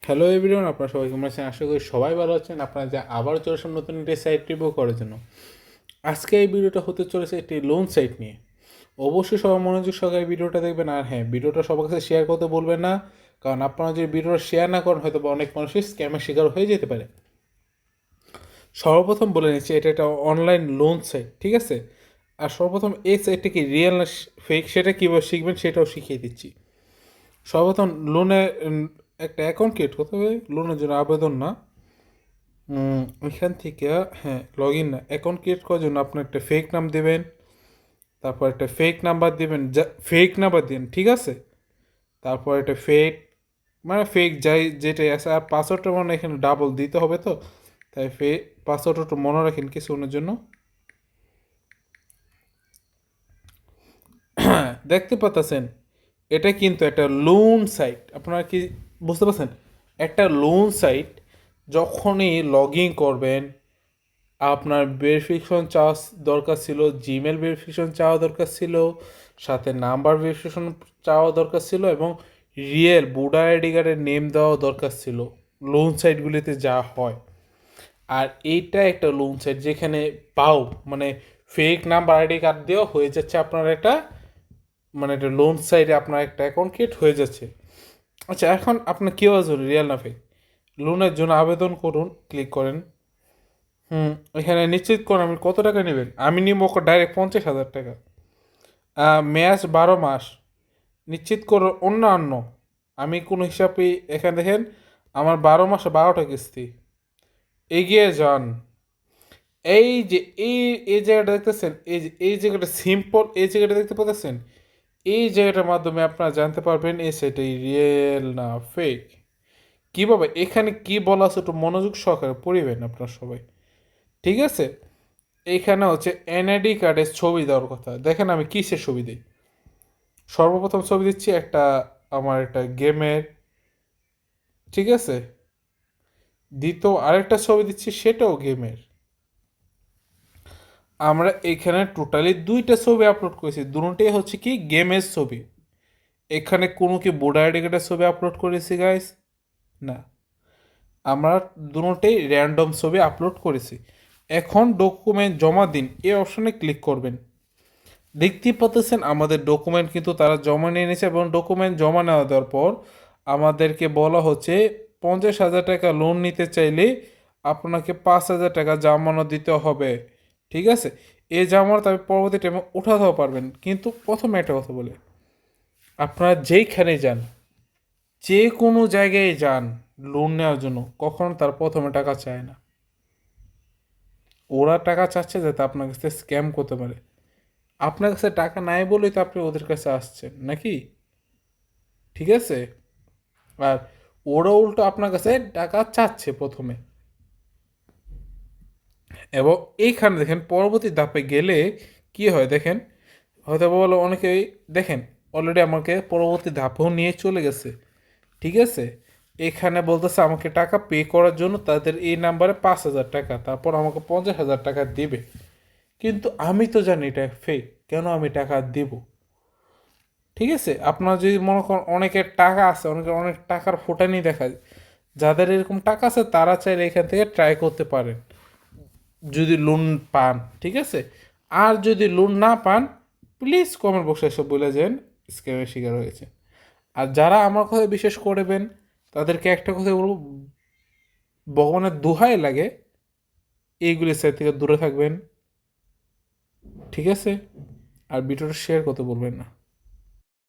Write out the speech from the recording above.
Hello everyone, আপনারা সবাই কেমন আছেন? আশা করি সবাই ভালো আছেন। আপনারা যে আবার চলে আসেন নতুন একটি সাইট রিভিউ করার জন্য। আজকে এই ভিডিওটা হতে চলেছে একটি লোন সাইট নিয়ে। অবশ্যই সবাই মনোযোগ সহকারে ভিডিওটা দেখবেন। আর হ্যাঁ, ভিডিওটা সবার কাছে শেয়ার করতে বলবেন না, কারণ আপনারা যদি ভিডিওটা শেয়ার না করেন হয়তো বা অনেক মানুষই স্ক্যামের শিকার হয়ে যেতে পারে। সর্বপ্রথম বলে নিচ্ছি, এটা একটা অনলাইন লোন সাইট, ঠিক আছে? আর সর্বপ্রথম এই সাইটটা কি রিয়েল না ফেক সেটা কীভাবে শিখবেন সেটাও শিখিয়ে দিচ্ছি। সর্বপ্রথম একটা অ্যাকাউন্ট ক্রিয়েট করতে হবে। লোনের জন্য আবেদন না, এখান থেকে হ্যাঁ লগ ইন না, অ্যাকাউন্ট ক্রিয়েট করার জন্য আপনার একটা ফেক নাম দেবেন, তারপর একটা ফেক নাম্বার দেবেন, ফেক নাম্বার দিন, ঠিক আছে? তারপর একটা ফেক মানে ফেক যাই যেটাই আছে, আর পাসওয়ার্ডটা মানে এখানে ডাবল দিতে হবে, তো তাই পাসওয়ার্ডটা একটু মনে রাখেন কিছুক্ষণের জন্য। দেখতে পাচ্ছেন এটা কিন্তু একটা লোন সাইট, আপনারা কি বুঝতে পারছেন? একটা লোন সাইট, যখনই লগ ইন করবেন আপনার ভেরিফিকেশন চাওয়া দরকার ছিল, জিমেল ভেরিফিকেশন চাওয়া দরকার ছিল, সাথে নাম্বার ভেরিফিকেশন চাওয়া দরকার ছিল, এবং রিয়েল ভোটার আইডি কার্ডের নেম দেওয়া দরকার ছিল। লোন সাইটগুলিতে যা হয়, আর এইটা একটা লোন সাইট যেখানে পাও মানে ফেক নাম্বার আইডি কার্ড দেওয়া হয়ে যাচ্ছে আপনার একটা মানে একটা লোন সাইটে আপনার একটা অ্যাকাউন্ট ক্রিয়েট হয়ে যাচ্ছে। আচ্ছা, এখন আপনার কী হওয়া জরুরি রিয়েল না ফেক? লোনের জন্য আবেদন করুন, ক্লিক করেন। এখানে নিশ্চিত করুন আপনি কত টাকা নেবেন। আমি নিব ডাইরেক্ট 50,000 টাকা। মেয়াদ 12 মাস। নিশ্চিত করুন অন্যান্য। আমি কোনো হিসাবে এখানে দেখেন আমার 12 মাসে 12টা কিস্তি। এগিয়ে যান। এই যে এই এই জায়গাটা দেখতেছেন, এই যে এই জায়গাটা সিম্পল, এই জায়গাটা দেখতে পাচ্ছেন, এই জায়গাটার মাধ্যমে আপনারা জানতে পারবেন এই সেটাই রিয়েল না ফেক। কীভাবে এখানে কি বলা আছে একটু মনোযোগ সহকারে পড়িবেন আপনার সবাই, ঠিক আছে? এইখানে হচ্ছে এনআইডি কার্ডের ছবি দেওয়ার কথা। দেখেন আমি কিসের ছবি দিই। সর্বপ্রথম ছবি দিচ্ছি একটা আমার একটা গেমের, ঠিক আছে? দ্বিতীয় আরেকটা ছবি দিচ্ছি, সেটাও গেমের। আমরা এখানে টোটালি দুইটা ছবি আপলোড করেছি, দুটোটাই হচ্ছে কি গেমের ছবি। এখানে কোনো কি ভোটার আইডি কার্ডের ছবি আপলোড করেছি গাইস? না, আমরা দুটোটাই র্যান্ডম ছবি আপলোড করেছি। এখন ডকুমেন্ট জমা দিন এই অপশনে ক্লিক করবেন। দেখতেই পাচ্ছেন আমাদের ডকুমেন্ট কিন্তু তারা জমা নিয়ে নিয়েছে, এবং ডকুমেন্ট জমা নেওয়া দেওয়ার পর আমাদেরকে বলা হচ্ছে 50,000 টাকা লোন নিতে চাইলে আপনাকে 5,000 টাকা জামানত দিতে হবে, ঠিক আছে? এই জামানত আপনি পরবর্তী টাইমে উঠাতেও পারবেন, কিন্তু প্রথমে একটা কথা বলে, আপনারা যেইখানে যান, যে কোনো জায়গায় যান লোন নেওয়ার জন্য, কখনো তার প্রথমে টাকা চায় না। ওরা টাকা চাচ্ছে যাতে আপনার কাছে স্ক্যাম করতে পারে। আপনার কাছে টাকা নাই বলেই তো আপনি ওদের কাছে আসছেন নাকি, ঠিক আছে? আর ওরা উল্টো আপনার কাছে টাকা চাচ্ছে প্রথমে। এবং এইখানে দেখেন পরবর্তী ধাপে গেলে কি হয় দেখেন, হয়তো বলো অনেকেই দেখেন অলরেডি আমাকে পরবর্তী ধাপেও নিয়ে চলে গেছে, ঠিক আছে? এখানে বলতেছে আমাকে টাকা পে করার জন্য তাদের এই নাম্বারে 5,000 টাকা, তারপর আমাকে 50,000 টাকা দিবে। কিন্তু আমি তো জানি এটা ফেক, কেন আমি টাকা দেব? ঠিক আছে, আপনার যদি মনে করেন অনেকের টাকা আছে, অনেকের অনেক টাকার ফোটানি দেখা যায়, যাদের এরকম টাকা আছে তারা চাইলে এখান থেকে ট্রাই করতে পারেন যদি লোন পান, ঠিক আছে? আর যদি লোন না পান, প্লিজ কমেন্ট বক্সে এসব বলে যান স্ক্যামের শিকার হয়েছে। আর যারা আমার কথা বিশ্বাস করবেন তাদেরকে একটা কথা বলবো, ভগবানের দোহাই লাগে এইগুলি সাইড থেকে দূরে থাকবেন, ঠিক আছে? আর ভিডিওটা শেয়ার করতে বলবেন না।